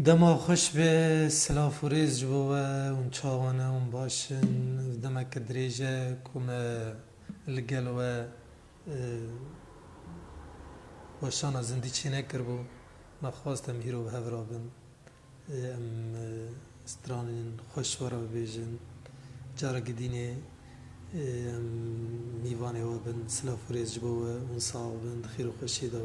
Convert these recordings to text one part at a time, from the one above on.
دما خوش به سلاف و ریز جبوه اون چاوانه اون باشن دما کدریجه کم لگلوه باشانا زندی چی نکر بو نخواستم هیرو به هفرابن ام استرانین خوش ورا بیجن جارا گدینه ام میوانه و بن سلاف و ریز جبوه اون صاحبن خیر و خوشی دو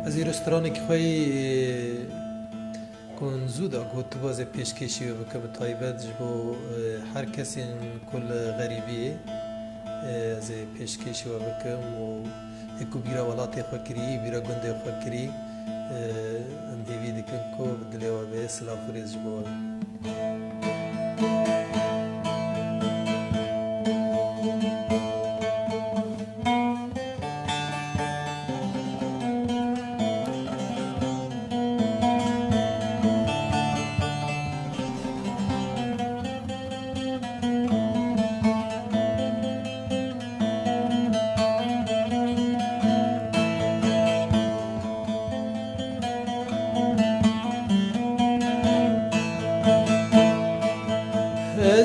از این رستورانی که خواهی کن زودا گوت تو باز پیشکشی و بکم تایبت جبو هر کسی کل غریبی از پیشکشی و بکم و اکو بیرا ولاتی خوکری بیرا گنده خوکری ام هیوی دکن کو بدلی و به سلافوریز جبو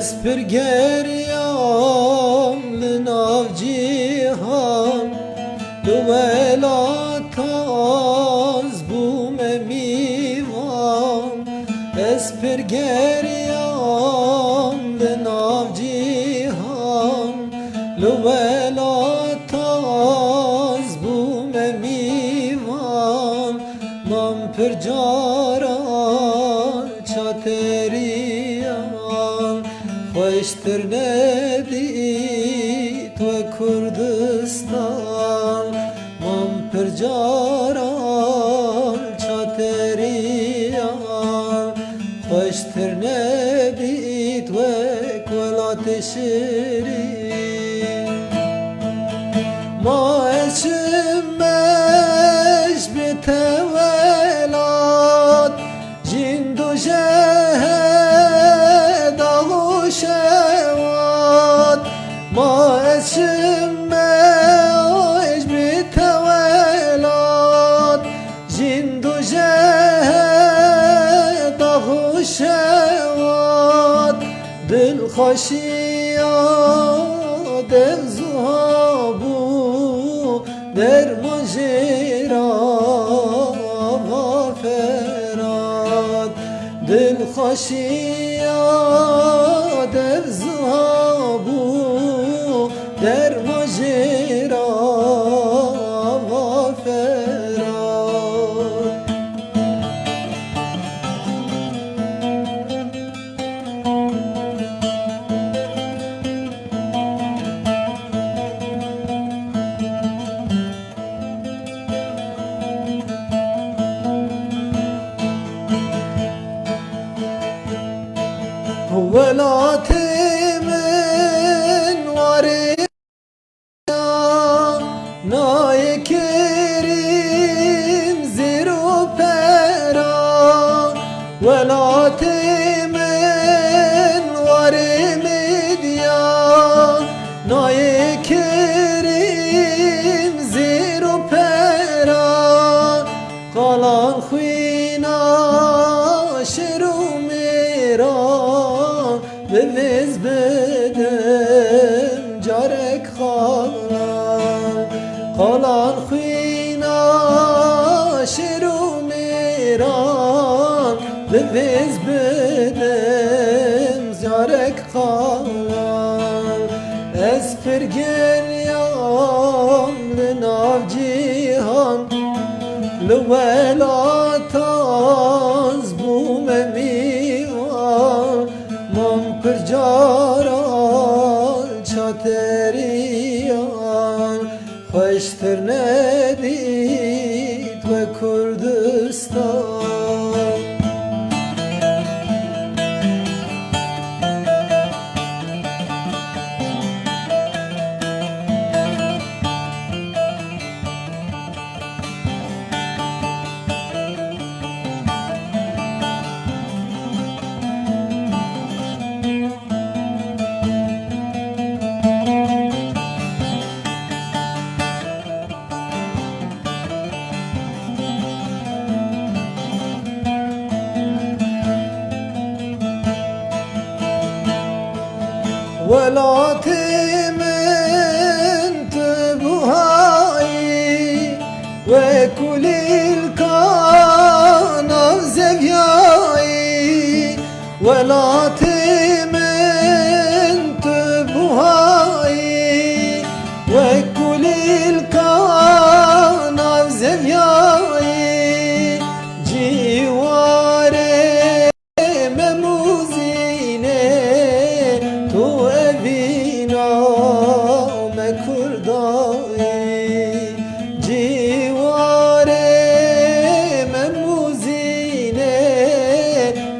از پرگریام لناو جیهان دویلات از بوم میوان از پرگریام لناو جیهان دویلات از بوم میوان من پرجارا چاتریان خوشتر ندید و کردستان من پرجاران چاتریان خوشتر ندید و کلات شیرین ما اشمش به تولاد جند و جهد شواد ما اشمش به تولاد جند و جهد شواد دل خشیاد دل زهابو در مجرا و فراد دل خشیاد در زهابو در مجرا و فراد ولات من وريا ناي كريم زيرو برا ولات من وري مديا ناي كريم زيرو برا قالان خوينا شرو میرا بویز بدم جارک خالان خالان خوینا شرو میران بویز بدم جارک خالان از پرگریام لناو جیهان لولات از بوم میوان من پرجاران چاتریان خوشتر ندید و کردستان من تبهاي وكل الكان زبياي ولا من تبهاي وكل الكان زبياي جواري مموزيني تو أبينا مكرداي جواري مموزيني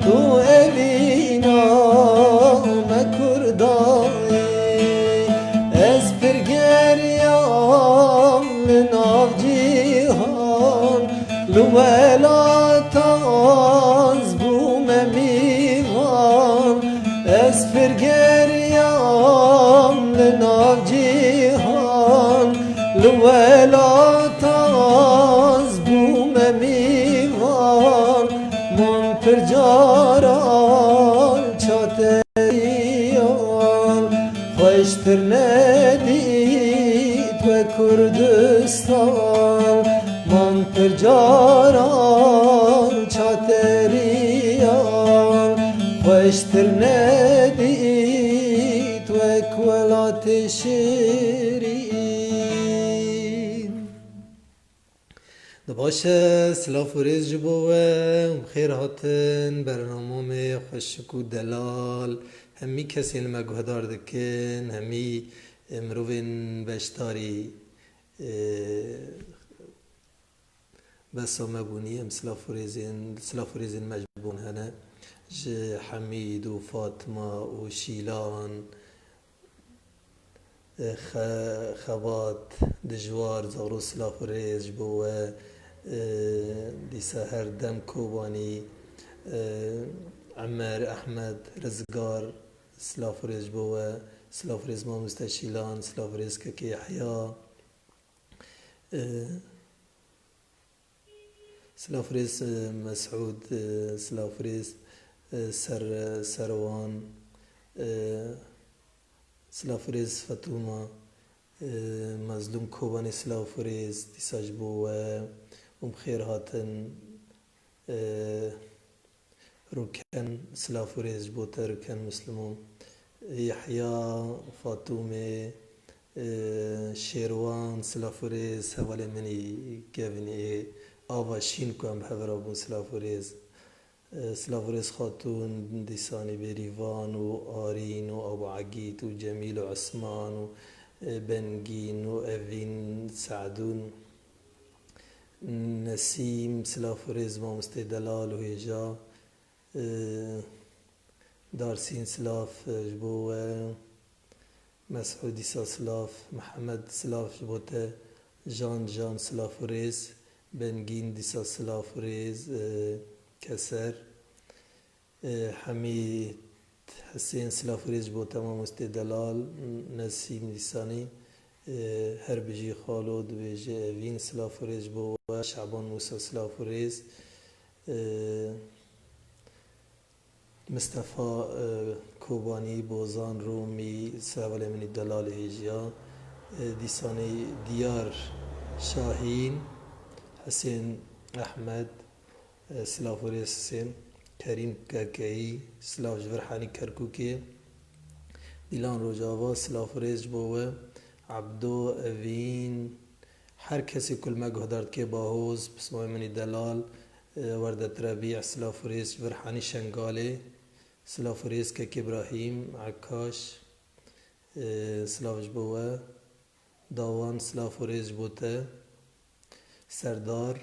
تو أبينا مكرداي اسبرگر یام لناف جیهان لولا تاز بوم میوان اسبرگر یام لناف جیهان لولا تاز بوم میوان من پر جاران چاتریان خوشتر ندید و کردستان من پر جاران چاتریان خوشتر ندید و کولات شیرین باشه سلاف و ریز جبوه خیر هاتن برنامه خوشک و دلال همی کسی المگهدار دکن همی مروین بشتاری بسا مبونی ام سلاف و ریزین مجبون هنه حمید و فاطمه و شیلان خوات دجوار زارو سلاف و ریز جبوه دیسا هر دم کوبانی عمر احمد رزقار سلاف و ریز جبوه سلاف و ریز ما مستشیلان سلاف و ریز که یحیا سلاف و ریز مسعود سلاف و ریز سروان سلاف و ریز فتوما مظلوم کوبانی سلاف و ریز دیساج بوه خیر هاتن ركن سلاف و ریز بوته ركن مسلمون يحيى فاطمه شیروان سلاف و ریز حوالی منی گونی آوا شین کو هم بحور بون سلاف و ریز سلاف و ریز خاتون دیسانی بریوان و آرین و ابو عقید و جمیل و عثمان و بنگین و اوین سعدون نسیم سلاف و ریز ما مستدلال و هجا دارسین سلاف جبوه مسعودی سلاف محمد سلاف جبوته جان سلاف و ریز بنگین دیسا سلاف و ریز کسر حمید حسین سلاف و ریز جبوته ما مستدلال نسیم دیسانی هر بجی خالود بجی اوین سلاف و ریز جبوه شعبان موسى سلاف و ریز مصطفى کوبانی بوزان رومی سوال منی دلال هجیا دیسانی دیار شاهین حسین احمد سلاف و ریز حسین کریم کاکایی سلاف جبرحانی کرکوکی دیلان روجاوا سلاف و ریز جبوه عبدو اوین هر کسی کل مگهدارد که باهوز بسمای منی دلال وردت ربیع سلاف و ریز جبرحانی شنگاله سلاف و ریز که ابراهیم عکاش سلاف جبوه داوان سلاف و ریز جبوته سردار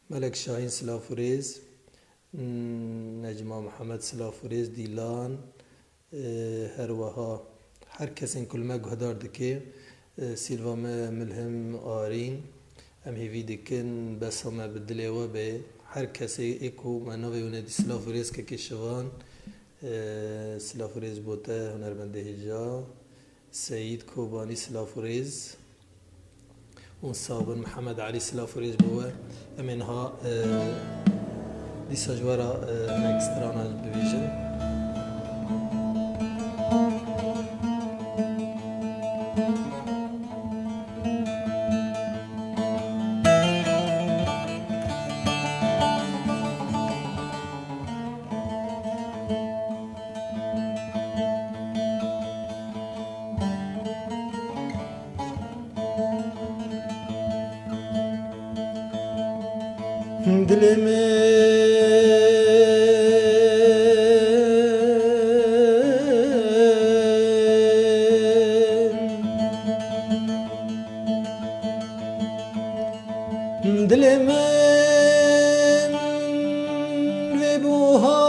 ملک شاهین سلاف و ریز نجما محمد سلاف و ریز دیلان هروها هر کسی کل مگهدار دکه سیلوا ملهم آرین ام هیوی دکن بس هم بدلی و به هر کسی اکو منوی و ندی سلاف و ریز که کشوان سلاف و ریز بوته هنرمنده هجا سعید کوبانی سلاف و ریز صابن محمد علي سلافوريز بوا امنها دي سجوارا اكسترانا بفيجن دلمن ve buhare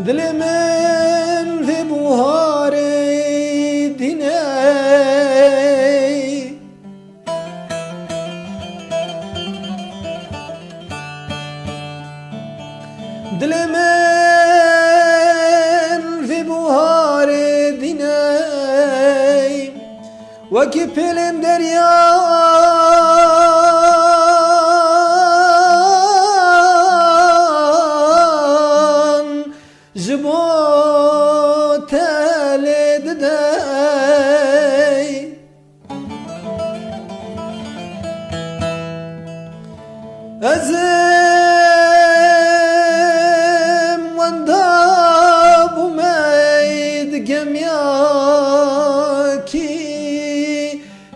دلمن ve buhare diney دلمن في بهار دینای وکی پلم دریان جبو تل ددای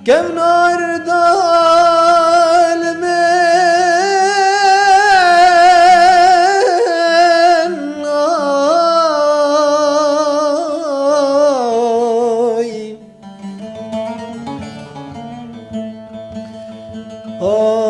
كم نار ظالمين آخ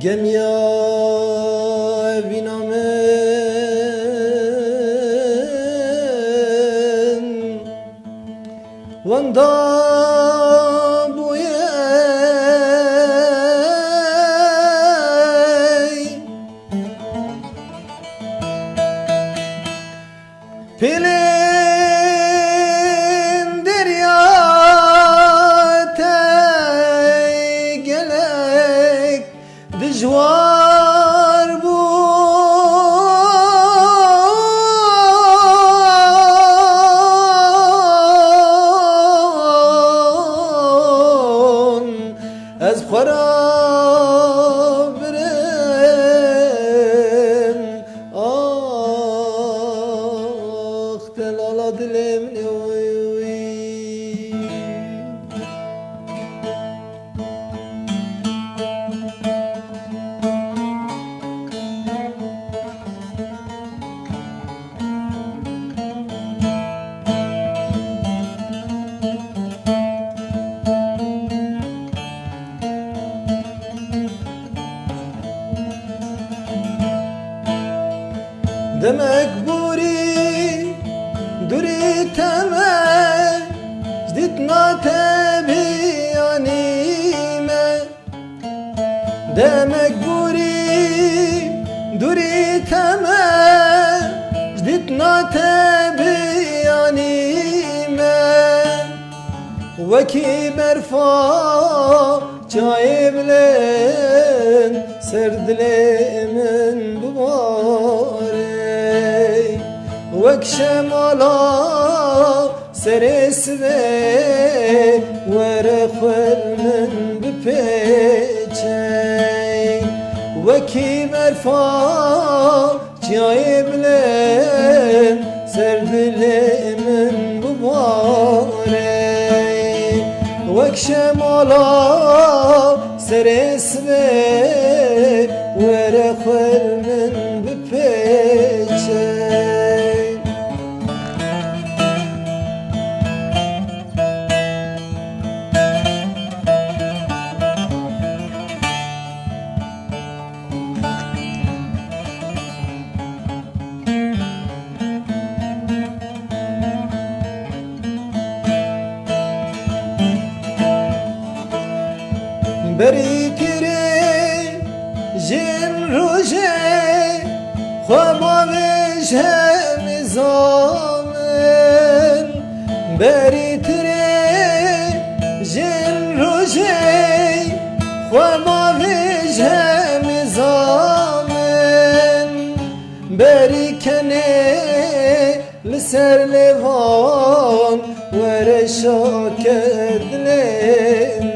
جميع بنامن وانضابوا ياي Pelin deryatay gelek dijwar bun ez xarab birim ah telala dilim demek buri duri temel jdit natebi anime demek buri duri temel jdit natebi anime وکی برفا چای بلن سر دل من بباره وک شمالا سر سوه ورخل من بپیچه وکی برفا چای بلن سر دل من بباره وک شمالا سر اسمه ورخل من بپیچه بری تیره جن روژه خوابا وجه مزامن بری تیره جن روژه خوابا وجه مزامن بری کنه لسر لیوان ورشاکد لیم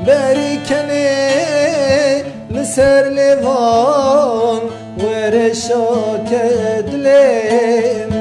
برکنه لسر لیوان ورشاکد لیم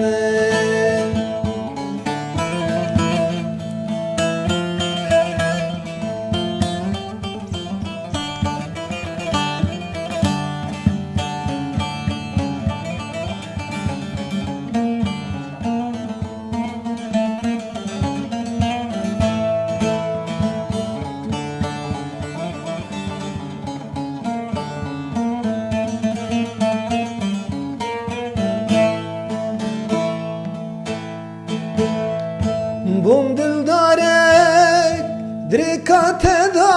بوم دل دارک درکات دا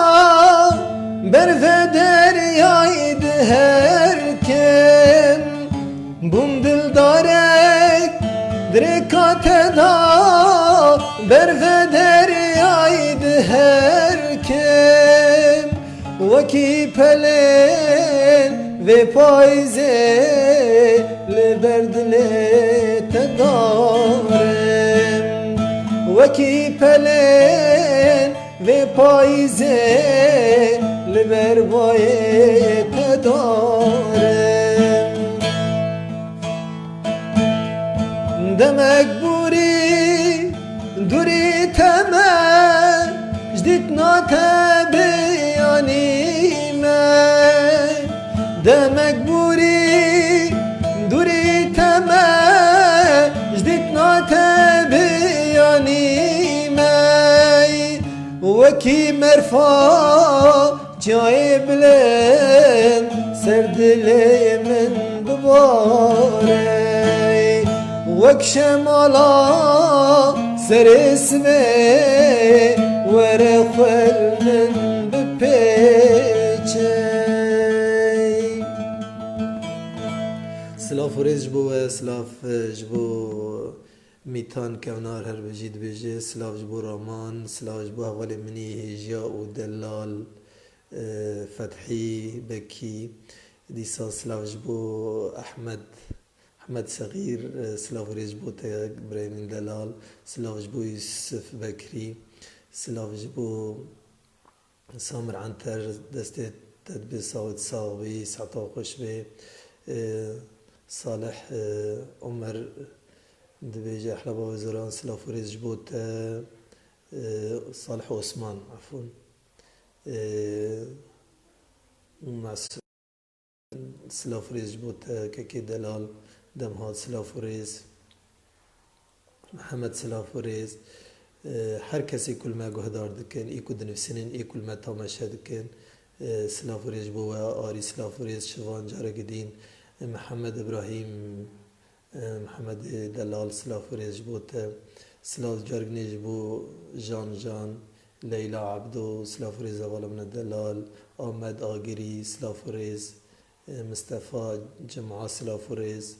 برف دریای دهر کن بوم دل دارک درکات دا برف دریای دهر کن وکی پلن و پایزه لبردله تدارم وکی پلن و پایزه لبر باید دارم دمک بوری دوری تمام جدید ناتبیانیمه دمک بوری دوری تمام جدید ناتبیانیمه وکی مرفا جای بلن سر دل من بباره وک شمالا سر اسمه ورخل من بپیچه سلاف و ریز جبو و سلاف جبو میتان کونار هر بجید بجه سلاف جبو رامان سلاف جبو اول منی هجیا و دلال فتحی بکی دیسا سلاف جبو احمد صغير سلاف ريج بو ابراهيم دلال سلاف جبو يوسف بكري سلاف جبو سامر عنتر دستي تدبي صوت صاوي سعطا خشبي صالح عمر دبيجي احلى وزران سلاف ريج جبو صالح عثمان عفوا سلاف ريز جبو ككي دلال دمهات سلاف ریز محمد سلاف ریز هر کسی کل ما گهدار دکن ای کد نفسنین ای کل ما تماشا دکن سلاف ریز بو آری سلاف ریز شوان جارگ دین محمد ابراهیم محمد دلال سلاف ریز بو سلاف جارگ نیج بو جان لیلا عبدو سلاف ریز اول من دلال آمد آگری سلاف ریز مصطفى جمعة سلاف ریز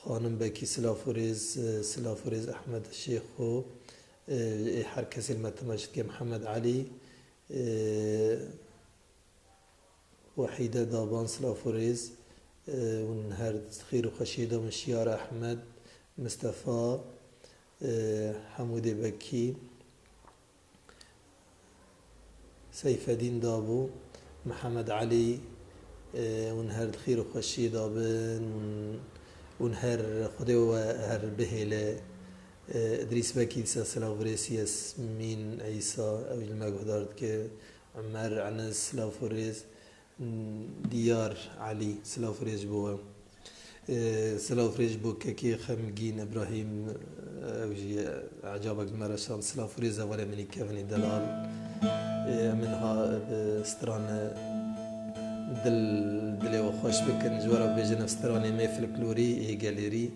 خانم بکی سلافوریز احمد شیخ و هر کسی المتمجد که محمد علی وحيدة دابان سلافوريز ونهار خير وخشيدة من شيار أحمد مصطفى حمود بكي سيف الدين دابو محمد علي ونهار خير وخشيدة بن ونهار خدي وهر بهلة إدريس بكي سلافوريز ياسمين عيسى أو المجهودات ك عمر عنس سلافوريز ديار علي سلافريج بو سلافريج بو كي خمجين ابراهيم اوجي عجبك مرشان سلافريز ولا مني كيفني دلال منها بستران دل وخوش بكن جوارا بجنب ستراني مي فلكلوري اي جاليري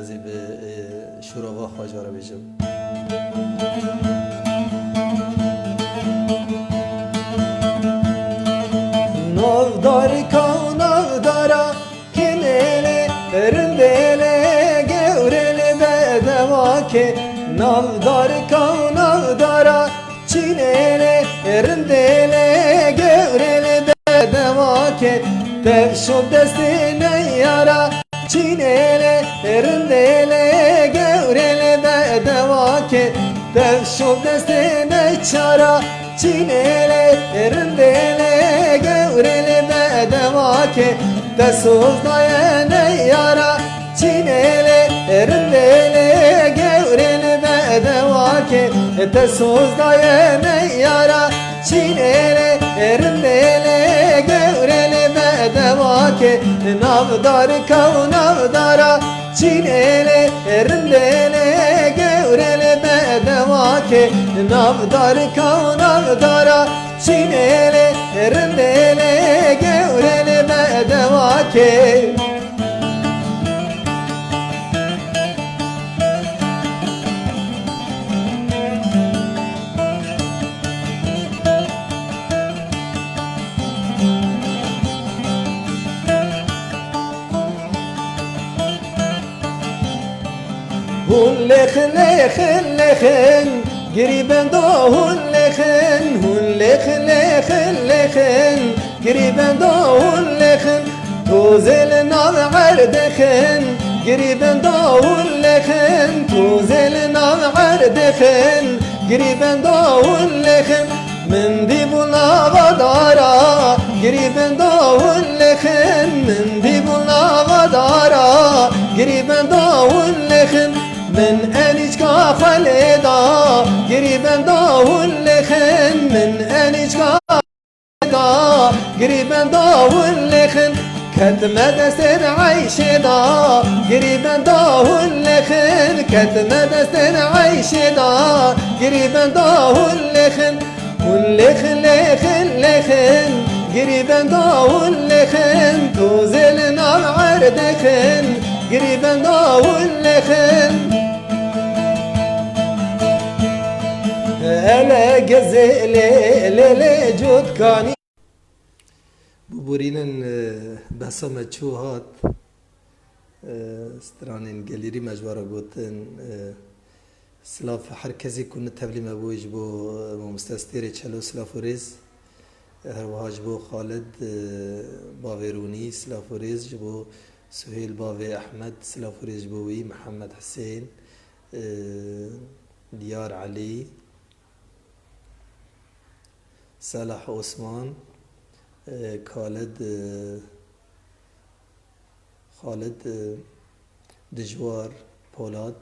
ازي بشورا خواجارا بجم Navdar kavnavdara kinele rindele gevrele bedevake Navdar kavnavdara çinele rindele gevrele bedevake Tevşo destine yara çinele rindele gevrele bedevake Tevşo destine çara çinele rindele gevrele bedevake Tesuz dayene yara çinele rindele gevrele bedevake Tesuz dayene yara çinele rindele gevrele bedevake Navdar kavnavdara çinele rindele gevrele bedevake Navdar kavnavdara çinele rindele gevrele bedevake Hun lechen قريبا دو هلخن لخن قريبا دو هلخن توزل نار عردخن قريبا دو هلخن توزل نار عردخن قريبا دو هلخن من دي بلا غدارا قريبا دو هلخن من دي بلا غدارا قريبا دو هلخن من أنيجكا خالدا قريبا داول لخن من أنيجكا خالدا قريبا داول لخن كتم دستن عيشدا قريبا داول لخن كتم دستن عيشدا قريبا داول لخن لخن قريبا داول لخن توزلنا عردخن قريبا داول لخن أنا جزيلي جود كاني ببورينن بسامة چوهات سترانين گاليري مجبارا گوتن سلاف هر کسی کنه تبلی مبویج بو مستستيري چلو سلافوريز هر وهاج بو خالد باويروني سلافوريز جبو سهيل باوي أحمد سلافوريز جبوي محمد حسين ديار علي صالح عثمان خالد دجوار پولاد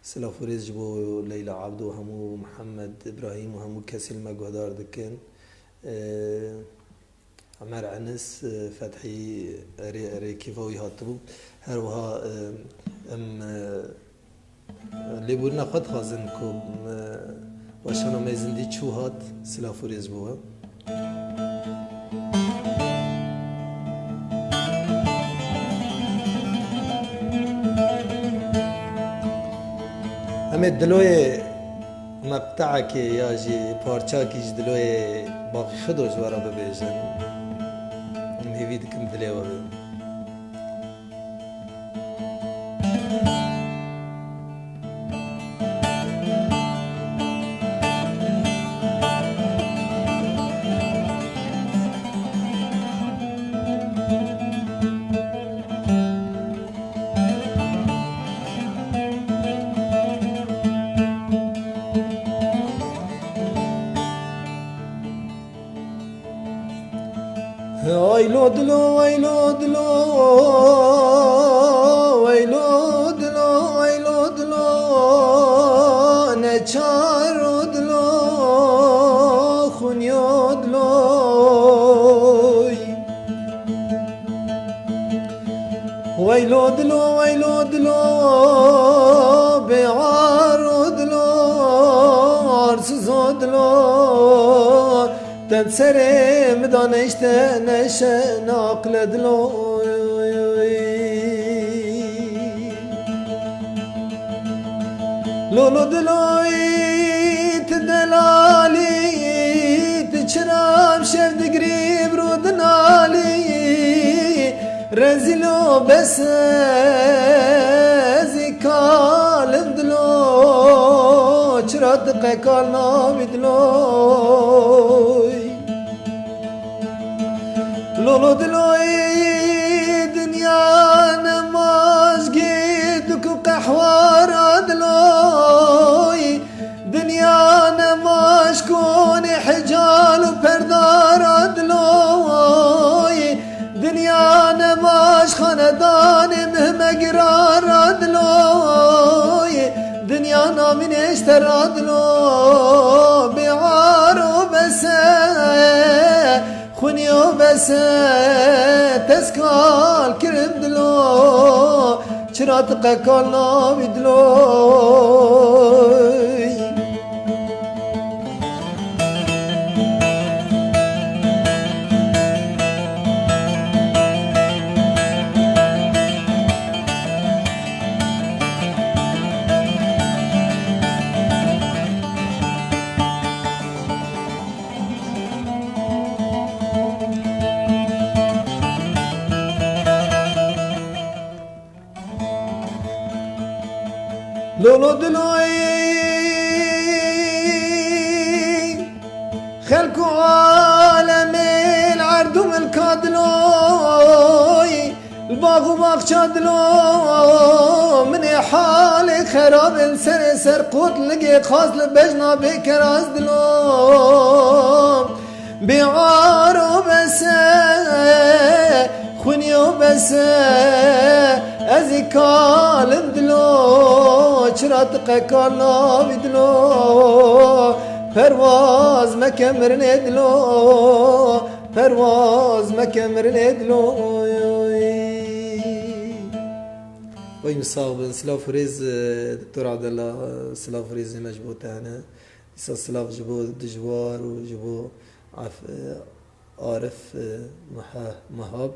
سلافوريز جبو ليلى عبد وهمو محمد إبراهيم وهمو كسي المجهودار دكن عمر عنس فتحي ريكيفوي هاتبو هروها اللي بورنا خد خازن كوب وشانو ميزندي چو هات سلافوريز بوها همه دلوی مقطعه که یا جی پارچه کیش دلوی باقی خودش ورا ببیجن هیوی dikim dilê we bê. Ay lodlo, ay lodlo, ay lodlo, ay lodlo, ne çarodlo, xunyodlo. Ay lodlo, ay lodlo, bearodlo, arsızodlo. تبصري مدان اشتنش ناقل دلوي لولو دلوي تدلالي تشرب شفت قريب رودنالي رزلو بس زكال دلو چرات قيقال نابي دلوي لولو دلوي دنيا نماز قيدك وقحوار دلوي دنيا نماز كون حجال وبردار دلوي دنيا نماز خاندان مهما قرار دلوي دنيا نامن اشترى دلو بعار وبسا خونيو بس تسكال كرم دلو چرات قكال نابي دلوي لولو دلوي خلقو عالم العرض والكادلوي الباغ وباغشا دلو من حالي خراب السر سرقوت لقي خاص لبجنا بكراز دلو بعارو بس خونيو بس ازي كالم دلو چرات قكالنا بدلو پرواز مكمر ندلو پرواز مكمر ندلو وي مصاب سلاف فريز دكتور عبد الله سلاف فريز مجبو تاعنا سلاف جبو دجوار وجبو عارف مهاب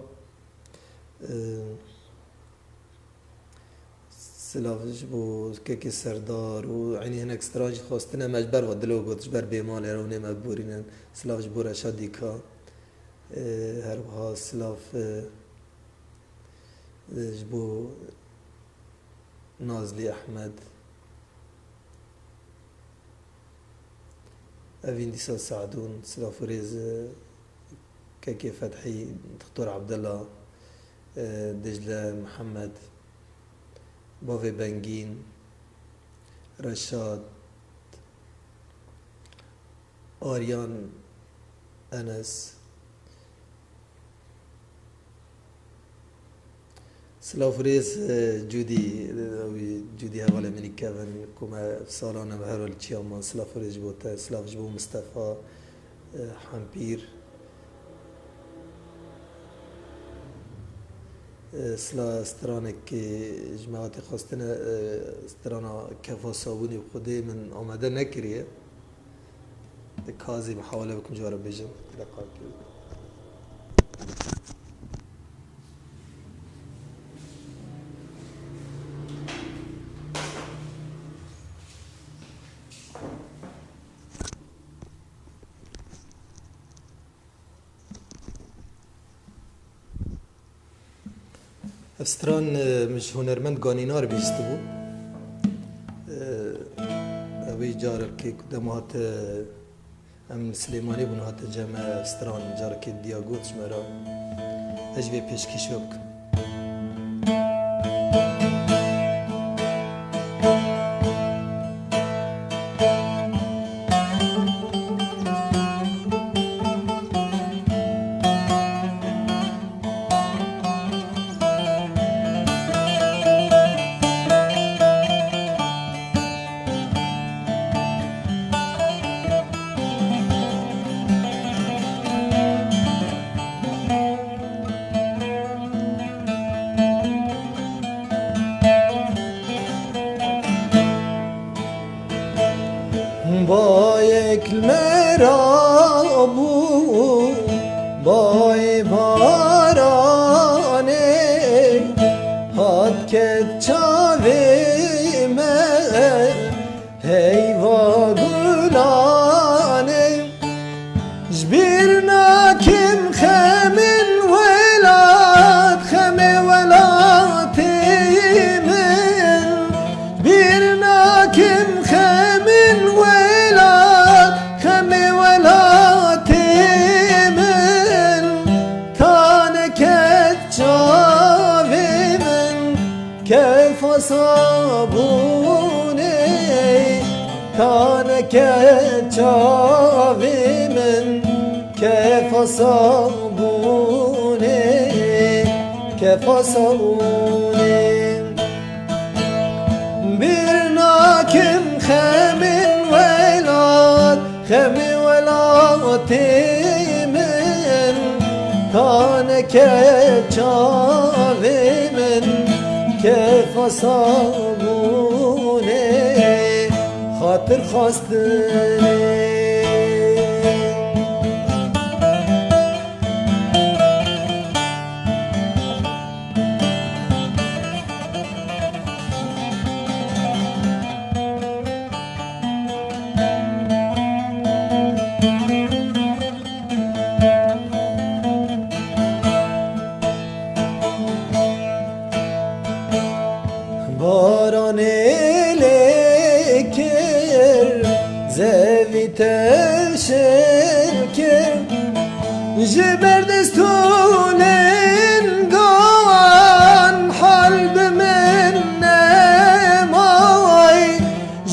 سلاف جبو كيكي سردار وعيني هناك استراج خواستنا مجبر ودلو قلت جبر بيمال يروني مجبورين سلاف جبو رشاد ديكا هربها سلاف جبو نازلي أحمد أفين ديسا سعدون سلاف فريز كيكي فتحي دكتور عبد الله دجلة محمد بافي بنجين رشاد آريان أنس سلافريز جودي هوالا مني كافن كما سالانا بهرول تشياما سلافريز جبوتا سلاف جبو مصطفى حمبير سلا استرانك جماعات خواستنا استرانا كفا صابوني بخده من آمده نكريه كازي محاولة بكم جوارب بيجم دقائق استران مش هنرمند گانینار بیست بو اوی جار که دمات ام سلیمانی بون هات جمع استران جار که دیاگوت شمرا اجوی پیشکش بکن با یک مرابو با بارانه هات که چاوی من هیوا گلانه جبیر ناکم خمن ولاد خم ولاتی من بیر ناکم خمن ولاد خم ولاتی من تانکت چاوی من کیف صابونی تانکت چاوی من كيف صابوني كيف صابوني برناكم خمن ولاد خمن ولاد من كان كيتشافي من كيف صابوني خاطر خواستني باران لکر زوی تشکر جبردستولن گوان حلب من نمای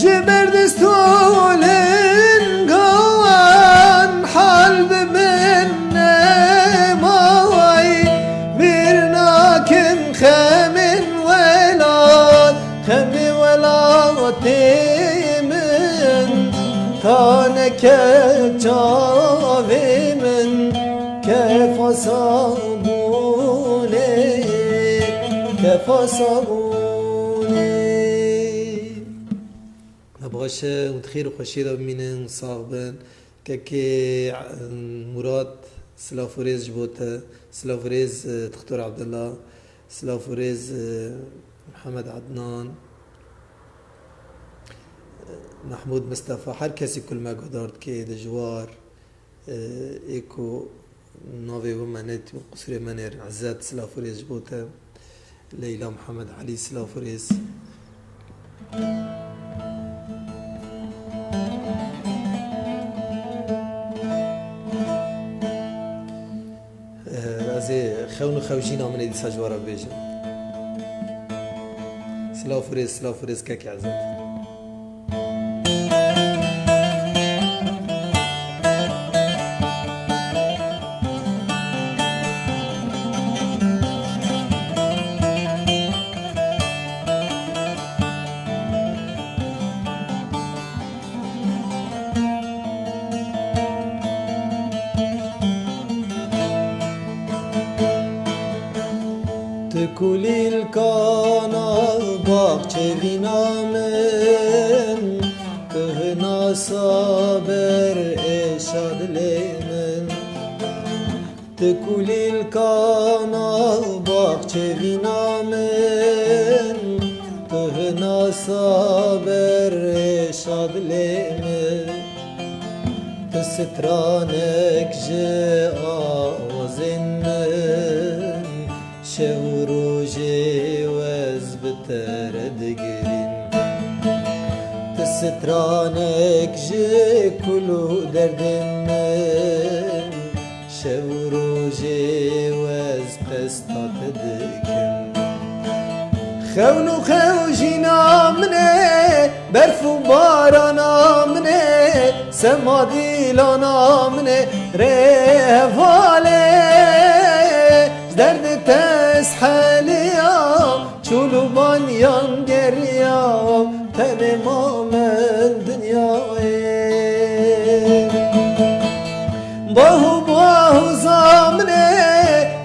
جبردستولن گوان حلب من نمای برناکم خمن خمي ولاتي من كانك جاوي من كيف صابوني كيف صابوني نبغاش متخير وخشيرة بمينن صاحبن كاكي مراد سلافوريز جبوتا سلافوريز دكتور عبد الله سلافوريز محمد عدنان محمود مصطفى هر کسی کل ما گدارد که دجوار ایکو نوی و منت و قصر منر عزت سلافوريز بوتا ليلى محمد علي سلافوريز از خون خوشی نامنه دی سجوارا بیجم سلافوريز كاكي عزت تکولی الکانا باغچه وینامن تهنا صابر اشاد لیمن تکولی الکانا باغچه وینامن تهنا صابر اشاد لیمن تسترانک جه آوازن شو روژه تردگرین تسترانک جه کلو دردن من شو روژه وز قسطات دکم خون و خوشینا منه برف و بارانا منه سما دیلانا منه رهواله درد تسحلیا چولو بانیان گریا تن ما من دنیای باهو زامنه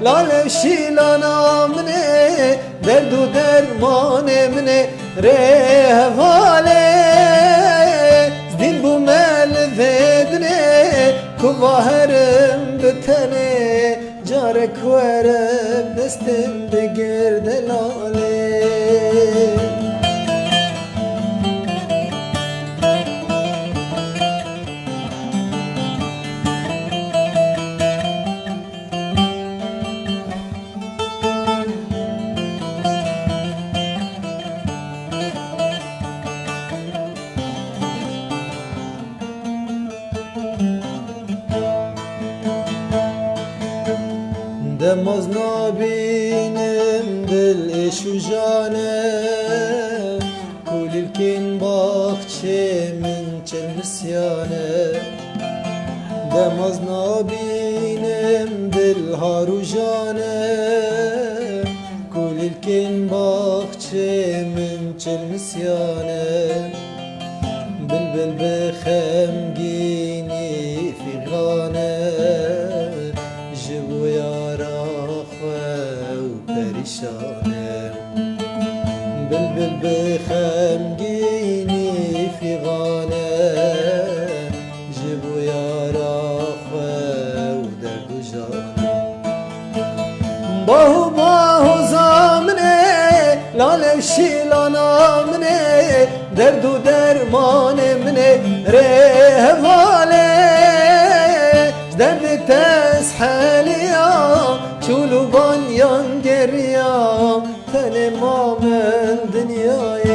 لال شیلانا منه درد و درمان منه رهواله دین بو مل ودنه کواهرم بتنه جارك ورب دستم بگرد لاله دماز نابینم دل اشو جانه کولیل کن باخچه من چل نسیانه دماز نابینم دل هارو جانه کولیل کن باخچه من چل نسیانه بلبل بخمگینی فی غانه جبو یارا خو پریشانه بلبل بخمگینی فی غانه جبو یارا خو درد و جانه باهو زامنه لالم شیلانا منه درد و درمان منه رهواله درد تسحلیا چولو بانیان گریا تن ما من دنیای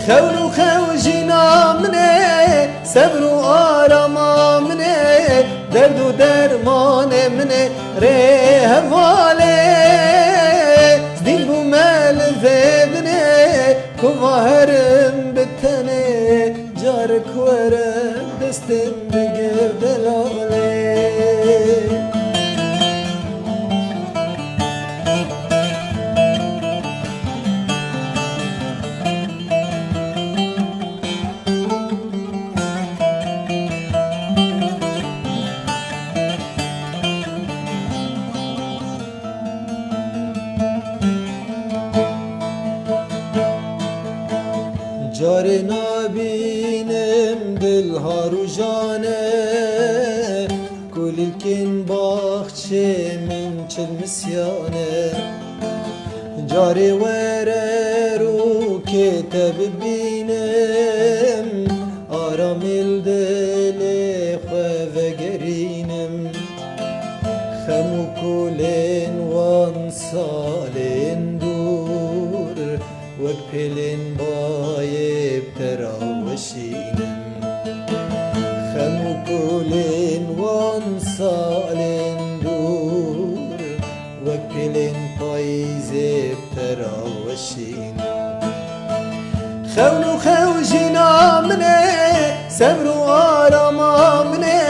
خول و خوشینا منه صبر و آراما منه درد و درمان منه رهواله دین بو مل ودنه کواهرم بتنه جارك ورم دستم بگرد لاله جار نابینم دل هارو جانه کولیل کن باخچه من چل مسیانه جار وره رو کتب بینم آرامیل دل خواه گرینم خمو کولین وان سالین دور وک پیلین بایب تراوشینم خمو کولین وان سالین دور وک پیلین پایزب تراوشینم خون و خوشینا منه صبر و آراما منه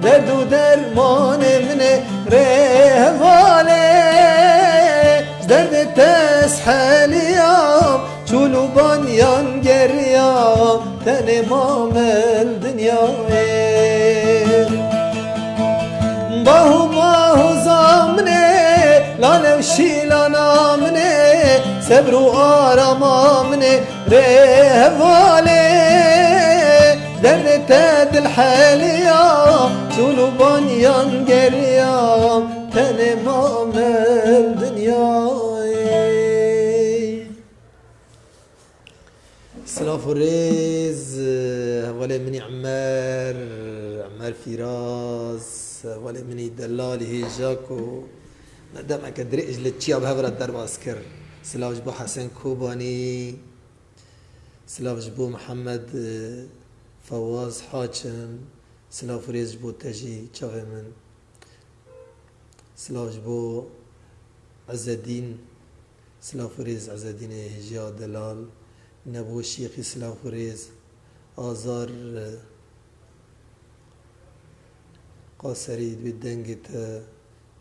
درد و درمان منه رهواله درد تسحلیا چولو بانیان گریا تن ما مل دنیای باهو زامنه لالو شیلانا منه صبر و آراما منه رهواله درد تد الحاليا شولو بانيان قريام تاني مامل دنياي سلاف الريز ولا مني عمار فراس ولا مني دلالي هيجاكو ندم أكدري إجل تشيا بهبرة درباس كر سلاوج بو حسن كوباني سلاوج بو محمد فواز حاكم سلاو فريز بو تجي چاوه من سلاوج بو عز الدين سلاو فريز عز الدين هجيا دلال نبو شيخي سلاو فريز آزار قاسري بالدنجت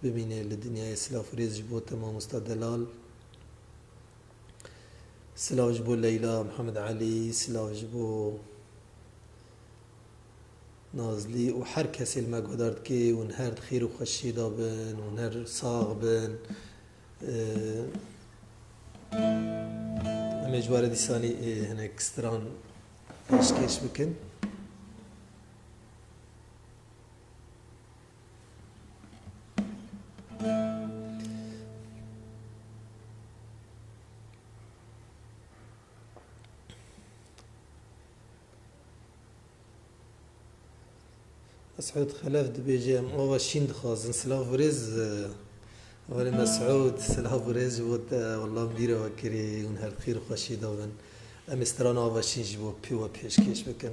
ببینه لدنیای سلاو فریز جبو تمام استدلال سلاو جبو لیلا محمد علي سلاو جبو نازلی و هر کسی المجهودات که و نهر خیر و خوشی دابن و نهر صاغ بن مجوار دیسانی هنک ستران پیشکش بکن مسعود خلف دبيجام أول شين دخازن سلاف بريز أول مسعود سلاف بريز بود والله مديره وكري ونهار خير خوشي دابن أمستران أول شين جبوا بيو بيش كيش بكن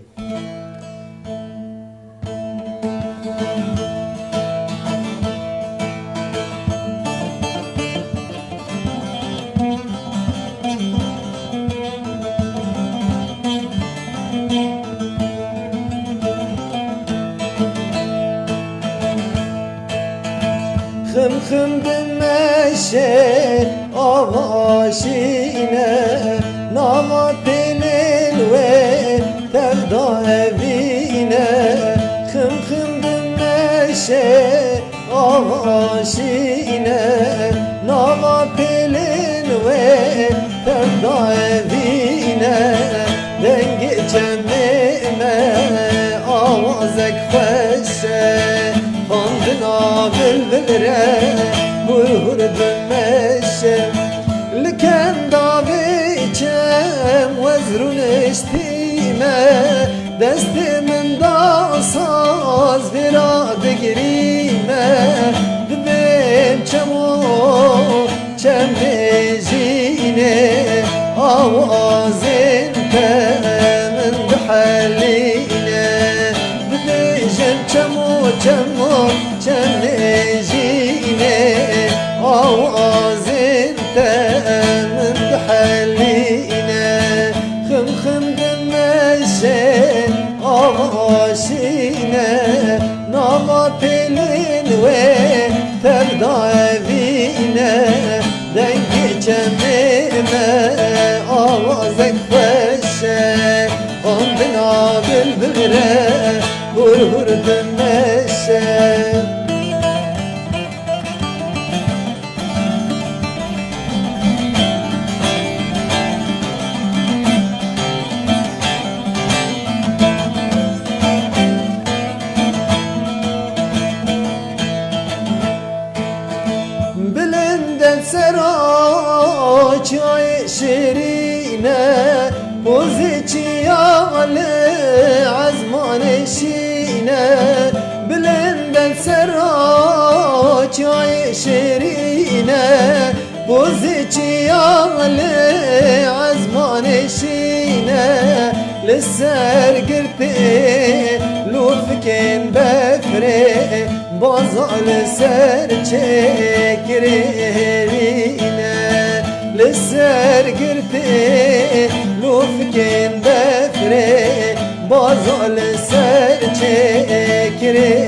خم بمشي آغاشينا نامت للوين تبدأ بينا خم بمشي آغاشينا نامت للوين تبدأ بينا دنگ جمعنا آوازك خوشه خاندنا بالبره بور بمشه لكن داوي كم وزرون اشتيمه دست من دا ساز برا بگريمه دبين چمو چم بجينه آوازين من بحلينه دبين چمو چمو چم بجينه آوازين من بحلينه خم دمشه آغاشينه نامت للوين تبدأ بينه دنگ جمعنا آوازك خوشه خاندنا بالبره هور دمشه سراچای شیرینه بوزی عزمان شینه بلندن سراچای شیرینه بوزی عزمان شینه لسر قرتي لوفكين بفري بازال سر چكرينا لسر قرتي لوفكين بفري بازال سر چكرينا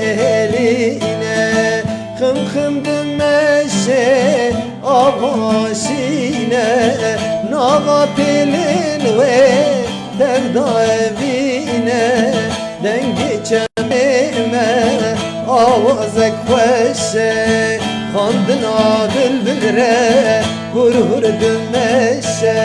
خم دمشي آغاشينا ناغطلين وين تبدأ بينا دنگ چميمه آوازك خوشه خاندنا بالبره هور دمشه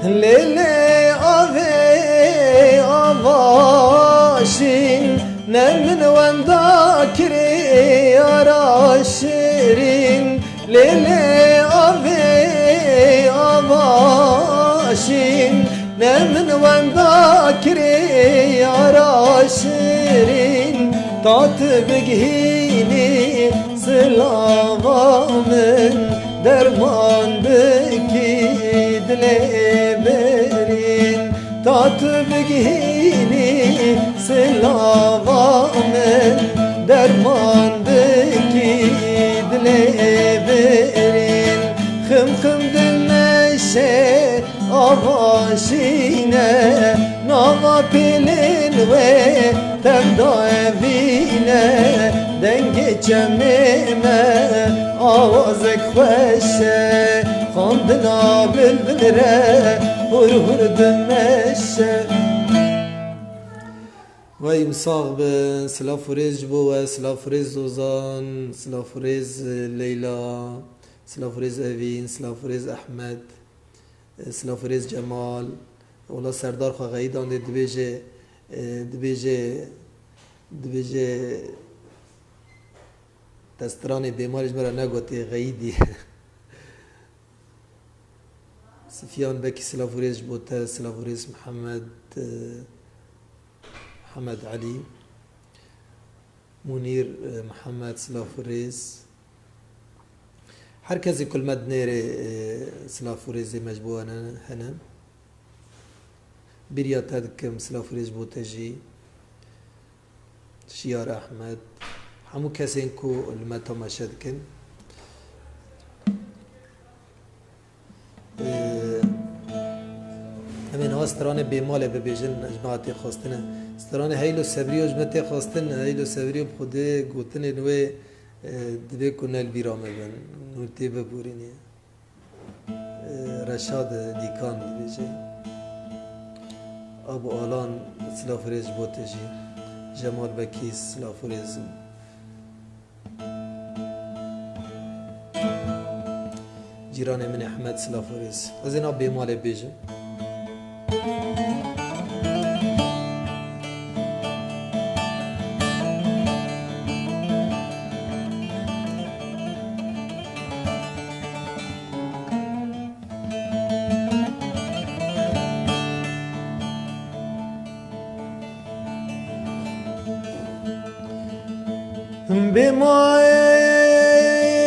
ليلي آوي آوا من وندا كري يارا شيرين ليلي أبي أباشين من وندا كري يارا شيرين تات بگهینی سلاغا من درمان بکی دل برین تات بگهینی سلاغا من درمان بکی دل برین خم خم دل نشه آواشینه ناما پیلین و تبدایوینه دنگ چمیمه آوازک خوشه خاندنا بلبلره هر هر دمشه و امساق به سلافوریز جبو و سلافوریز دوزان سلافوریز لیلا سلافوریز اوین سلافوریز احمد سلافوریز جمال اولا سردار خواه غیدان دبیجه دستران بیمارش مرا نگوتی غیدی سفیان بکی سلافوریز بوده سلافوریز محمد علی منیر محمد سلافوریز هر کسی کل مدنیره سلافوریزی مجبوانا هنم بريا تدكم سلافريز بوتجي شيار أحمد همو كسين كو المتا مشدكن همین ها سترانه بیماله ببیجن اجماعتی خواستنه سترانه هیلو سبری و اجماعتی خواستن هیلو سبری و بخوده گوتن نوه دبی کنل بیرامه بن نورتی ببورینی رشاد دیکان ببیجه ابو آلان سلافریز بوتجی جمال بکیس سلافریز جیران من احمد سلافریز از اینا بیمال بیجم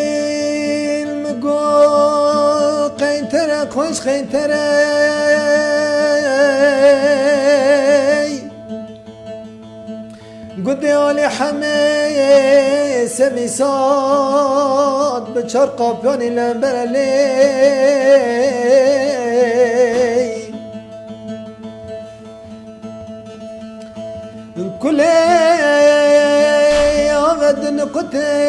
بمايل مقول قينترة خوش قينترة قدي علي حمي سمي صاد بشار قابياني لنبرلي كل غد نقطي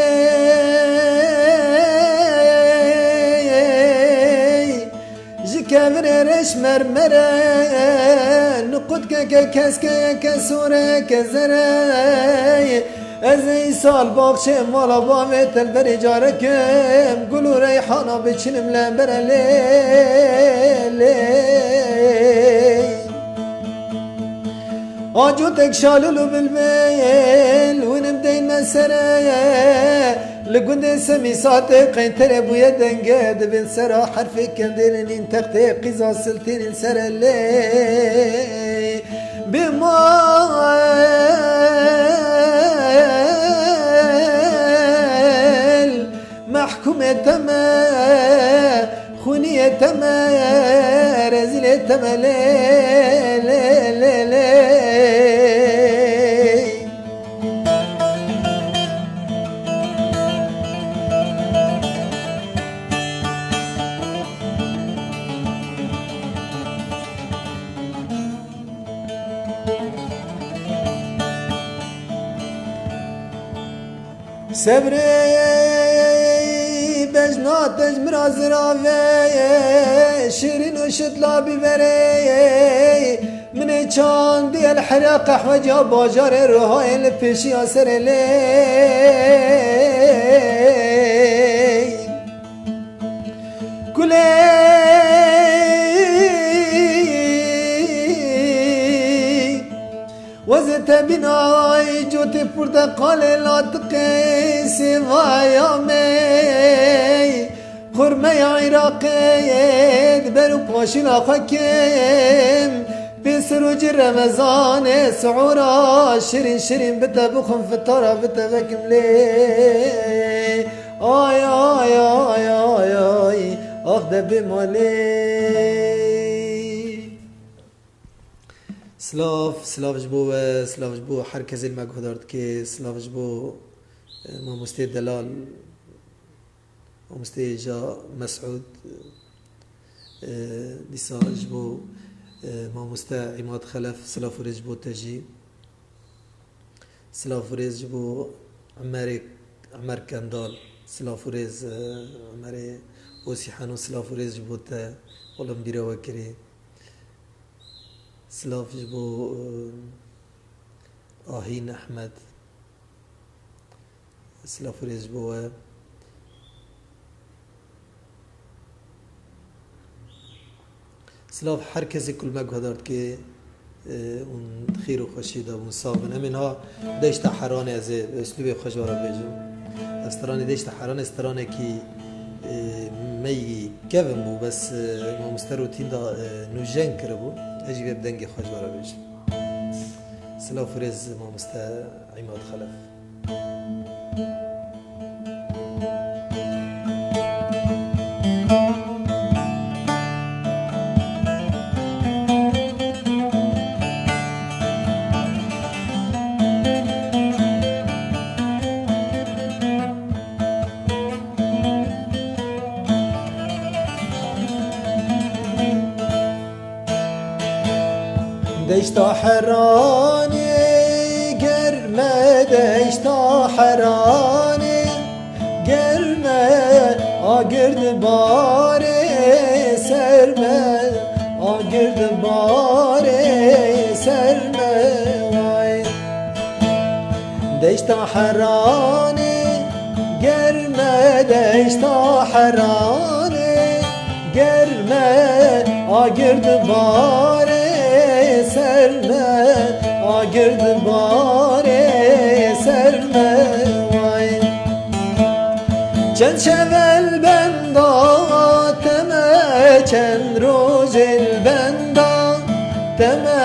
جكامر رش مرمرة نقط كسك كسورة كزرة ازي سال باقشة مالا بامت البري جاركم قلو ريحانا بچنم لنبرا لي آجوتك شالولو بالميل ونبدين مسرة لقند سمي ساتي قينتر بويا دنقاد بن سرا حرفي كندين انتقتي قيزا سلتين سرا لي بمال محكومة تما خونية تما رزيلة تما لي لي لي لي صبري بجناتج مراز راوي شيرين وشتلا ببري من چاندي الحرق حوجا باجار الرهاي الفشي اسر لي كلي وزد te binay Coti portakale latqe Sivaya mey Kurmaya Iraq'e Beru paşina hakim بسروج رمضان سعورا شيرين شيرين بتا بخم في الطرف بتا بكم ليه آي آي آي آي آي أخذ بمالي سلاف جبو حركز المجهودات كي سلاف جبو ما مستي دلال ومستي جا مسعود ديسا جبو ماموستا عماد خلف سلاف وريز بو تجي سلاف وريز بو عمر كندال سلاف وريز عمري وسيحانو سلاف وريز بو تا والله مديرة وكري سلاف جبو آهين أحمد سلاف وريز بو سلاف هر کسی کل مجهودات که اون خیر و خوشی دا اون صابن همینها دشت حرانه از اسلوب خوشواره بیجم استرانه دشت حرانه استرانه کی می کفم بو بس ما مستروتین دا نوجن کرده بو اجی بدنگی خوشواره بیجم سلاف ورز ما مستا عماد خلف دشتا حراني قرمة دشتا حراني قرمة أقرد باري سرمة أقرد باري سرمة دشتا حراني قرمة دشتا حراني قرمة أقرد باري سرمه آگرد باره سرمه چند شول بندا تمه چند روز البندا تمه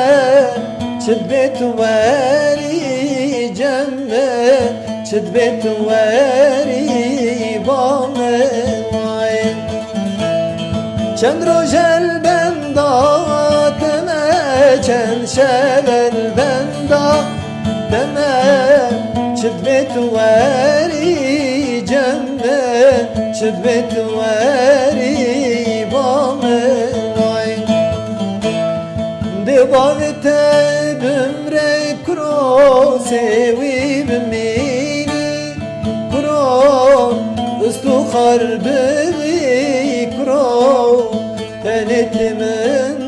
چد بیت وری جمه چد بیت وری بامه چند روز البندا چند شب البندا دمه چد بیت وری جمه چد بیت وری بامه دباوت بمره کرو سوی بمینی کرو استو خربوی کرو تنت من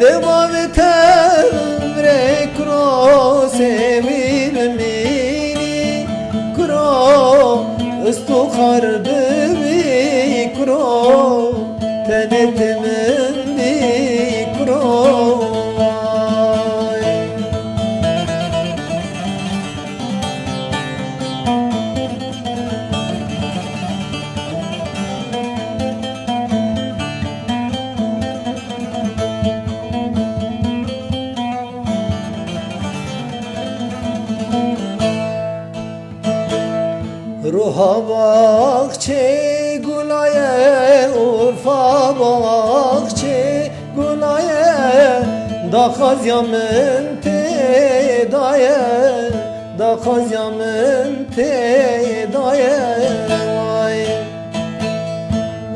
دباوت امره کرو سوی بمینی کرو استو خربوی کرو تنت من بی کرو روحا باغچه گلایه عرفا باغچه گلایه دا خازیامن تدایه دا خازیامن تدایه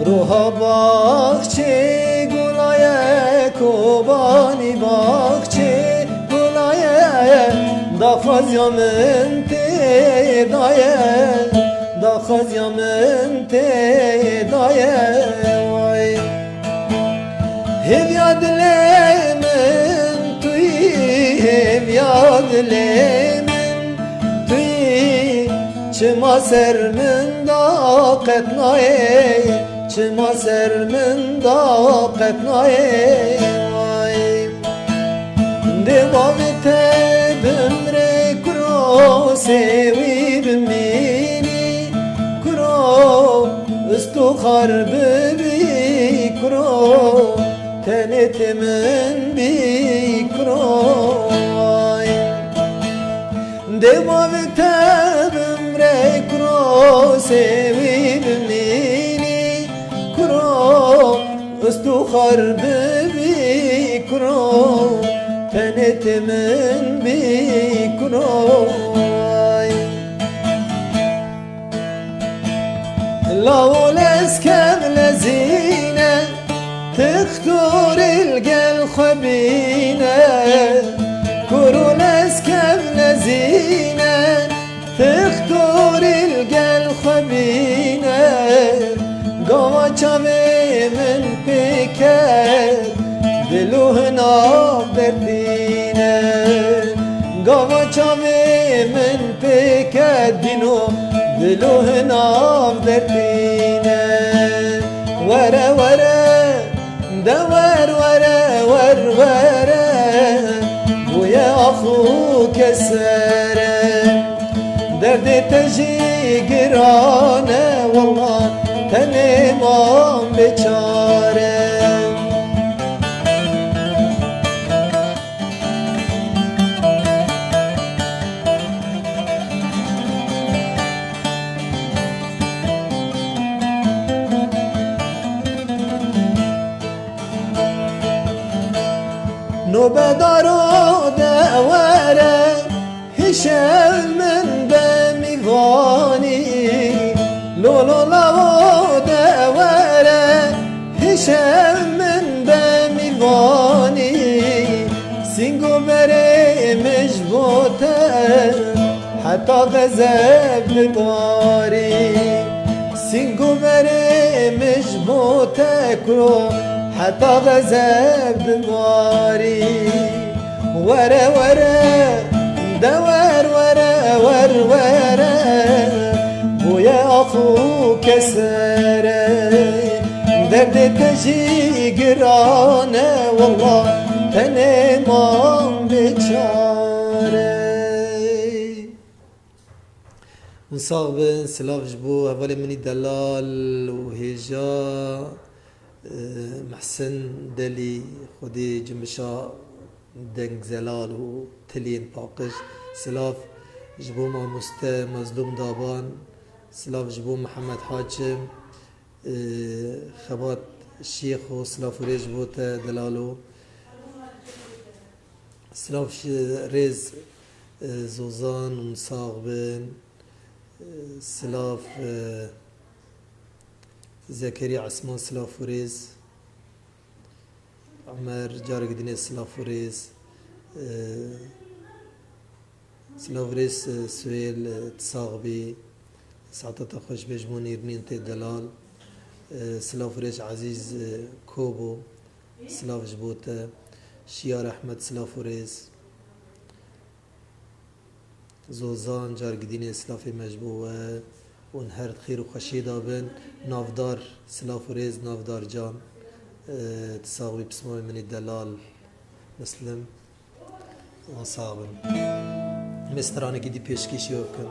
روحا باغچه گلایه کوبانی باغچه گلایه دا خازیامن تدایه دا خازیامن تدایه هب یاد لیمن توی هب یاد لیمن توی چما سر من دا قطنایه چما سر من دا قطنایه Devavet bimre kuro sevi bimini kuro istukhar bibi kuro tenetimin bi kuro Devavet bimre kuro sevi bimini kuro istukhar bibi kuro tenetimin bikroy لو الاسكاب لزينة تختار القل خبينة كرو الاسكاب لزينة تختار القل خبينة قوة شامي من بكر دلوهنا دردينه قوة شامي من بكدينو دلوهنا دردينه ورا ورا دور ورا ور ورا ويا أخوك السارة درد تجي قرانه والله تنمام بچاره نوبدارو دواره هشم من بمیوانی لولو لاو دواره هشم من بمیوانی سینگو بره مجبوته حتی غزب نداری سینگو بره مجبوته کرو حتى غزب دماري ورا ورا دور ورا ور ورا ويا أخوك سارة درد تجي قرانة والله تنمام بچاره نصاغبن سلاف جبو أولي مني دلال وهجا محسن دلي خودي جمشا دنگ زلال و تلين باقش سلاف جبو ما مستا مظلوم دابان سلاف جبو محمد حاجم خبات الشيخ و سلاف ريز بوتا دلالو سلاف ريز زوزان و مصاغبن سلاف زكريا عثمان سلافوريز عمر جارك دينيس سلافوريز سلافوريز سويل تصاغبي ساعتها تخش بجمون يرنين تي دلال سلافوريز عزيز كوبو سلاف جبوتا شيار احمد سلافوريز زوزان جارك دينيس سلافي مجبوه ونهرد خير وخشي دابن نافدار سلافوريز نافدار جان تساوي بسموي من الدلال مسلم وصابن مسترانه كي دي بيشكيشي وكن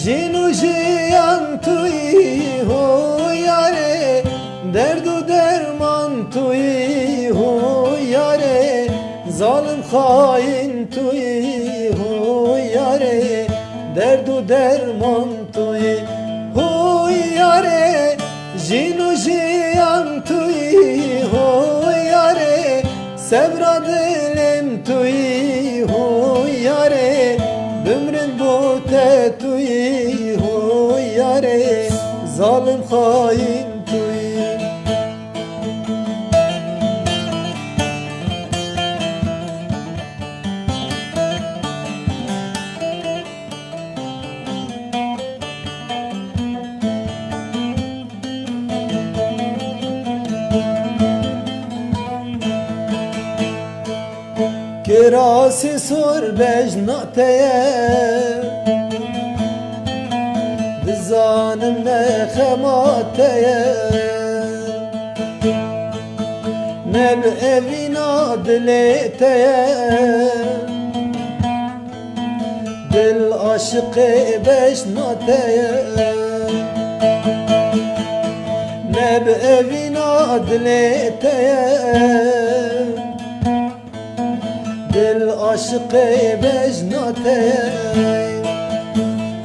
جنو جیان توی هو یاره درد و درمان توی هو یاره ظالم خاین توی هو یاره درد و درمان توی هو یاره جنو جیان توی هو یاره صبر دلم توی هو یاره بمرن بوته توی هو یاره ظالم خاین توی باسی سور بجناتیه دزانم نخماتیه نب اوینا دلیتیه دل عاشق بجناتیه نب اوینا دلیتیه دل عاشق بجناتیه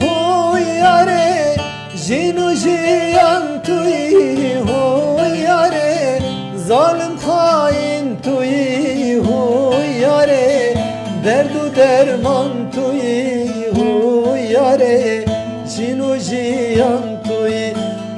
هو یاره جینو جیان توی هو یاره ظالم خاین توی هو یاره درد و درمان توی هو یاره جینو جیان توی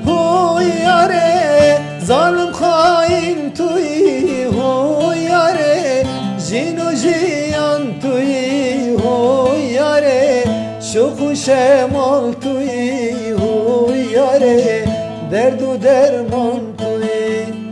هو یاره ظالم خاین توی هو یاره جینو جیان توی هو یاره شوق و شمال توی هو یاره درد و درمان توی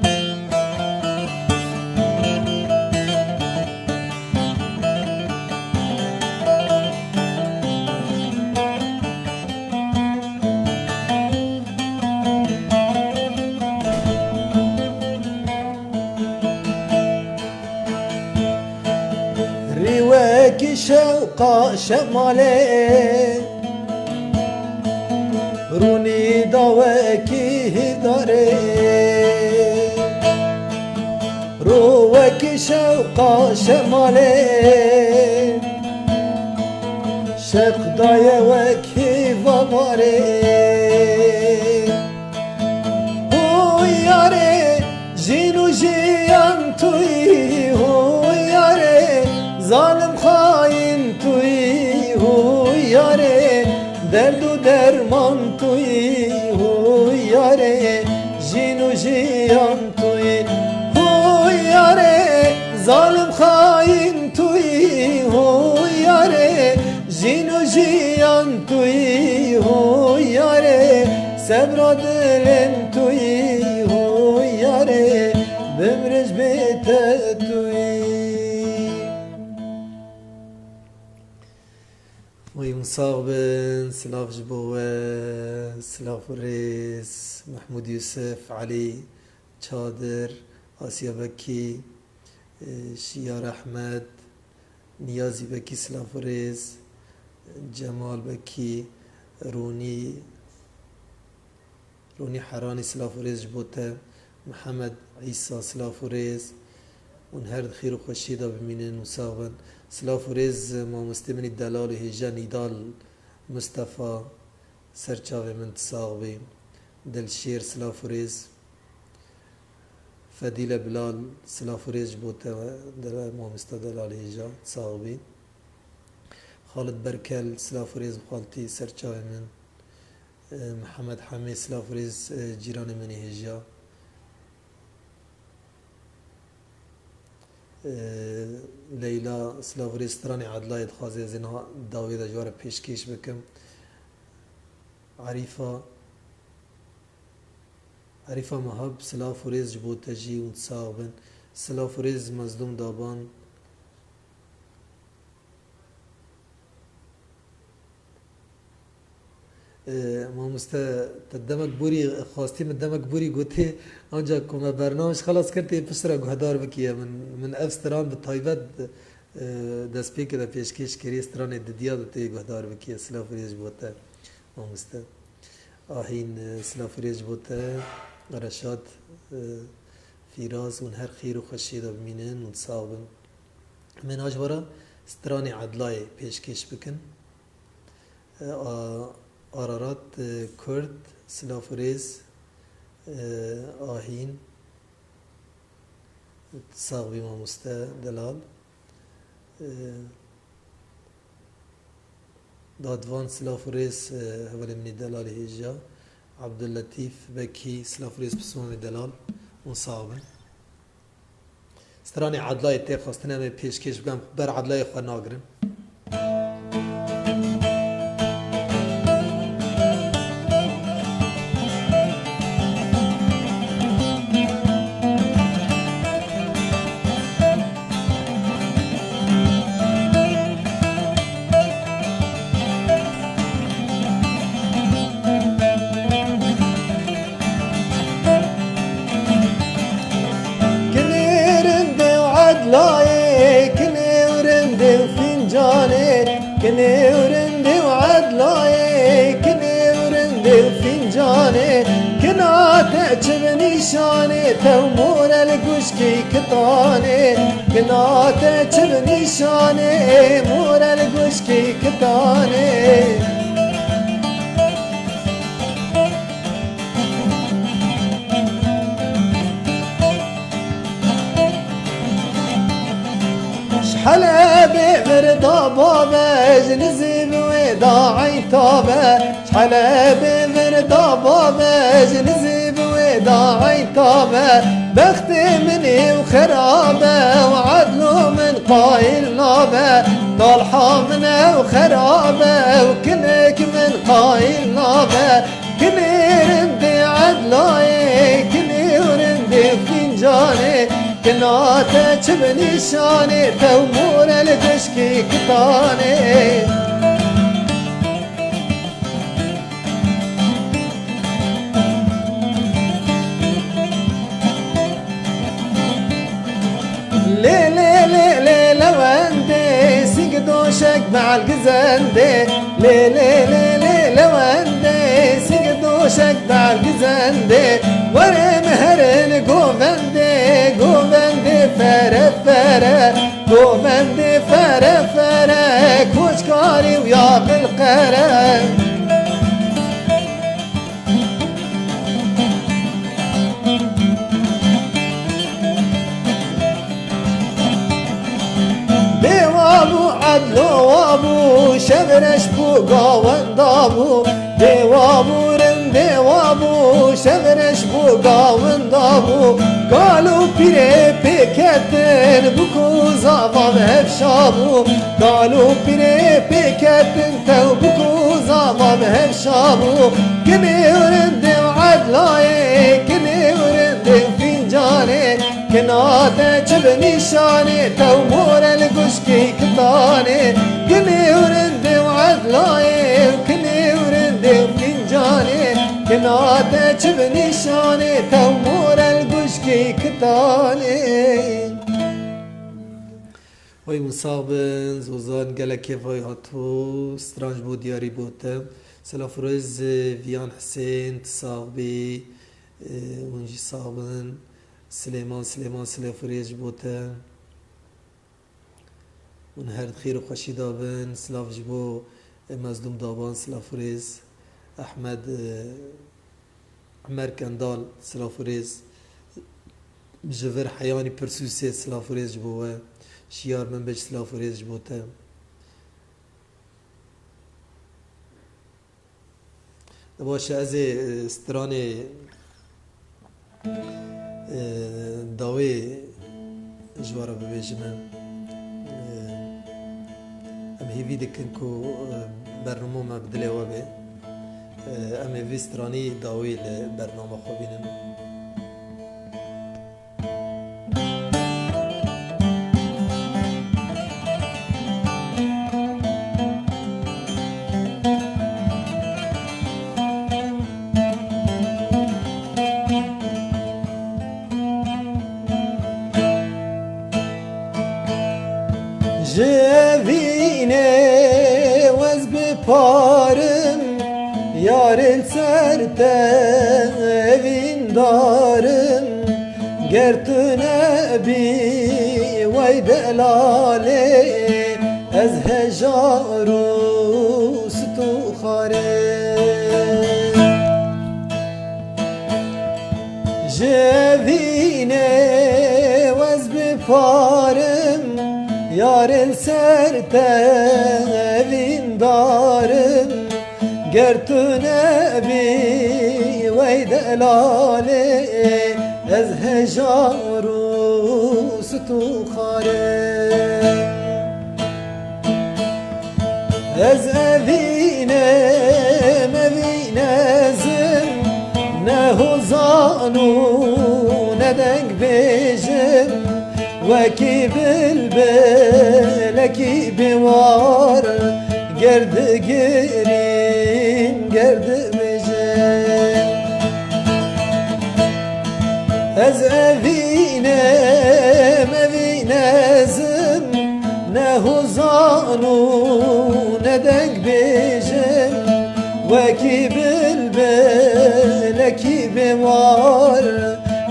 رواك شوقا شمالي روني دواكي هداري رواك شوقا شمالي شق دايا وكي فاماري هو ياري جينو جيان توي هو ياري ظالم خاين توی هو یاره درد و درمان توی هو یاره جین و جیان توی هو یاره ظالم خاین توی هو یاره جین و جیان توی هو یاره صبر دلم توی هو یاره بمرج بیت توی ويمصاغ بن سلاف جبوة سلاف الريس محمود يوسف علي شادر آسيا بكي شيار أحمد نيازي بكي سلاف الريس جمال بكي روني حراني سلاف الريس جبوته محمد عيسى سلاف الريس ونهرد خير وخشيدة بمينين وصاغن سلاف ورز ما مستمنی دلال هجا نیدال مصطفى سرچاوه من تصاغبی دلشیر سلاف ورز فدیل بلال سلاف ورز بوته دل ما مست دلال هجا تصاغبی خالد برکل سلاف ورز بخالتی سرچاوه من محمد حمی سلاف ورز جیران منی هجا لیلا سلاوریسترانی عدلای دخوازه زنها داویده جوار پیشکش بکم عریفا محب سلافوریز جبوتجی و تصاغبن سلافوریز مظلوم دابان ما تدمك بوري خواستي من دمك بوري قلتي آنجا كما برنامج خلاص كرتي بسرعة قهدار بكيا من أفستران بالطيبات دست بي كده پیشکش کری استران ددیا دتی قهدار بكيا سلافريج بوتا ما آهين سلافريج بوتا رشاد فيراز ونهر خير وخشيدة بمينين ونصابن من أجبرا استراني عدلاي پیشکش بكن آرارات کرد سلافریز آهین ساغبی ماموسته دلال دادوان سلافریز هولی منی دلال هیجا عبداللطیف بکی سلافریز بسومی دلال اون صاغبن استرانی عدلای تی خواستنه می پیشکش بگم بر عدلای خواه ناگرن كني ورندي وعدلاي كني ورندي وفنجاني كنا تعجبني شاني تمور القشكي كطاني كنا تعجبني شاني مور القشكي كطاني شحلبي برضا بابا جنزب وداعي طابا شحلبي برضا بابا جنزب وداعي طابا بختي مني وخرابة وعدلو من قايل نابا طالحة منا وخرابة وكنك من قايل نابا كني رندي عدلاي كني ورندي فنجاني كنا تجبني شاني تمور الكشكي كطاني لي لي لي لي لوندي سيقدوشك مع القزندي لي لي لي لي لوندي سيقدوشك مع القزندي وري مهرن قومندي قومندي فرا فرا قومندي فرا فرا كوشكاري ويا بالقرا عدلو وابو شبرش بو قاون دابو دیوابو رم دیوابو شبرش بو قاون دابو قالو پیره پیکتن بکو زاوام هفشابو قالو پیره پیکتن تو بکو زاوام هفشابو کنی ورنده وعدلای کنی ورنده فنجانه كناته جبني شاني تمور القشكي كطاني كني ورندي وعدلاي وكني ورندي وفنجاني كناته جبني شاني تمور القشكي كطاني وای مصابن زوزان گله کیفای هاتو سترانج بو دیاری بوتم سلافروز ویان حسین تصاوبی ونجی صابن سليمان سلافريج بوتا ونهرد خير وخشي دابن سلاف جبو مزدوم دابان سلافريز أحمد عمر كندال سلافريز جفر حياني برسوسي سلافريز جبوه شيار من بج سلافريز جبوتا دباشا ازي ستراني داوی جوارا ببیجم ام هیوی دکن کو برنامه ما بدلی وابه ام هیوی سترانی داوی لبرنامه خوابینم جوینه وز بپارم یارل سرته وین دارم گرتونه بی وی دلاله از هجارو ستو خاره جوینه وز بپارم yarın sertevin darım gertune bi veydelale ez hejaru stu khare ez evine mevinezim ne huzanu ne denk bejim وكي بالبلكي بوار قرد قريم قرد مجال أزأفينا ما فينا زم نهو زانو لکی بوار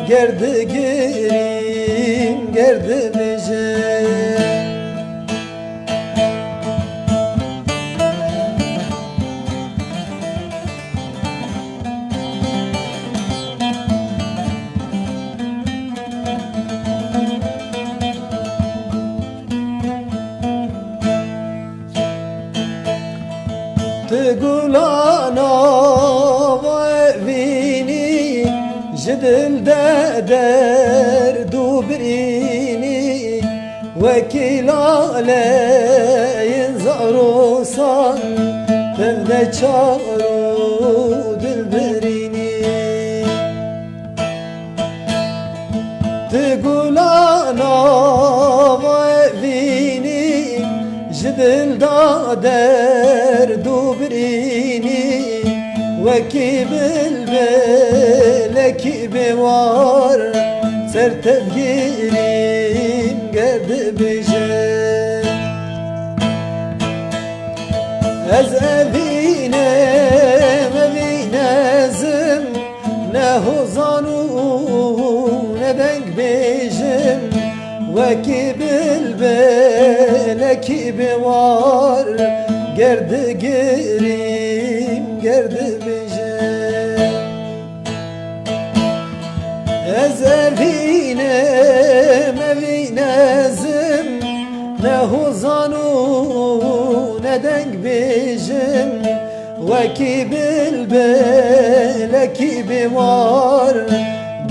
گرد گریم گرد بجم تقولانا وفيني جدل درد بريني وكلا لا ينزعرو صان تبدا شارو دل بريني تقولانا وفيني جدل درد بريني وكيب البلك بوار سرتب جيرين قد بجن از أبينا ما بينازم نهو زانو ندنك بجن وكيب البلك بوار قرد قريم قرد بجن أزفينا ما بينازم نهو زانو ندنك بجن وكيب البلك بوار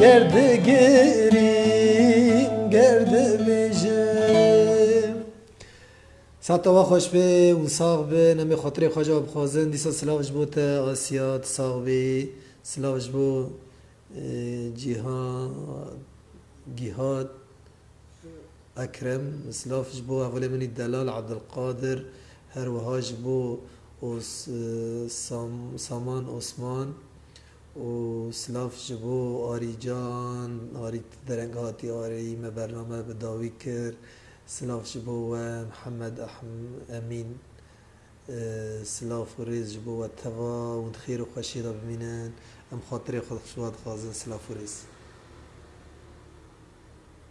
قرد قريم قرد بجن ساعتا خوش به و ساق به نمی خاطر خواجه بخوازن دیسا سلاوش بو تا آسیات ساق به سلاوش بو جهاد اکرم سلاوش بو اولی منی دلال عبدالقادر هر وهاش بو سامان عثمان و سلاوش بو آری جان آری درنگاتی آری ما برنامه بداوی کر سلاف جبو محمد امین سلاف و ریز جبو توا و خیر و خوشی را ببینن ام خاطر خود خشواد خازن سلاف و ریز